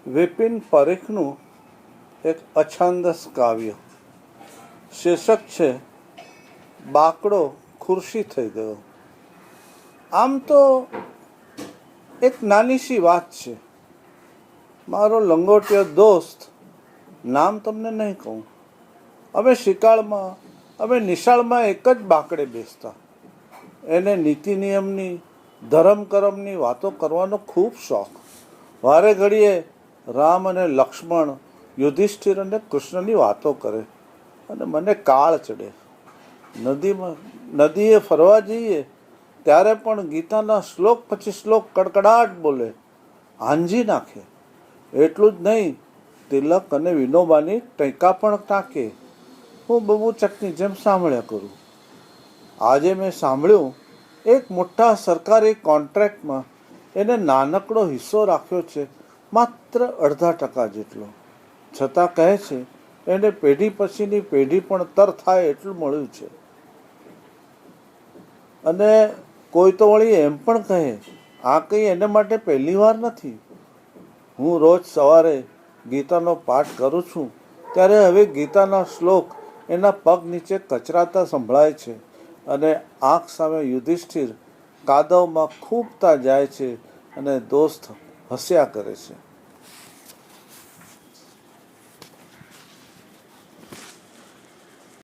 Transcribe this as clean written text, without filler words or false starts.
વિપિન પરીખનું એક અછાંદસ કાવ્ય, શીર્ષક છે બાકડો ખુરશી થઈ ગયો. આમ તો એક નાની સી વાત છે. મારો લંગોટિયો દોસ્ત, નામ તમને નહીં કહું, અમે નિશાળમાં એક જ બાકડે બેસતા. એને નીતિ નિયમની, ધર્મ કરમની વાતો કરવાનો ખૂબ શોખ. વારે ઘડીએ રામ અને લક્ષ્મણ, યુધિષ્ઠિર અને કૃષ્ણની વાતો કરે અને મને કાળ ચડે. નદીએ ફરવા જઈએ ત્યારે પણ ગીતાના શ્લોક પછી શ્લોક કડકડાટ બોલે, આંજી નાખે. એટલું જ નહીં, તિલક અને વિનોબાની ટેકા પણ ટાંકે. હું બબૂચકની જેમ સાંભળ્યા કરું. આજે મેં સાંભળ્યું, એક મોટા સરકારી કોન્ટ્રાક્ટમાં એને નાનકડો હિસ્સો રાખ્યો છે, માત્ર 0.5% જેટલો. છતાં કહે છે એને પેઢી પછીની પેઢી પણ તર થાય એટલું મળ્યું છે. અને કોઈ તો વળી એમ પણ કહે, આ કંઈ એને માટે પહેલી વાર નથી. હું રોજ સવારે ગીતાનો પાઠ કરું છું ત્યારે હવે ગીતાના શ્લોક એના પગ નીચે કચરાતા સંભળાય છે અને આંખ સામે યુધિષ્ઠિર કાદવમાં ખૂંપતા જાય છે અને દોસ્ત હસ્યા કરે છે.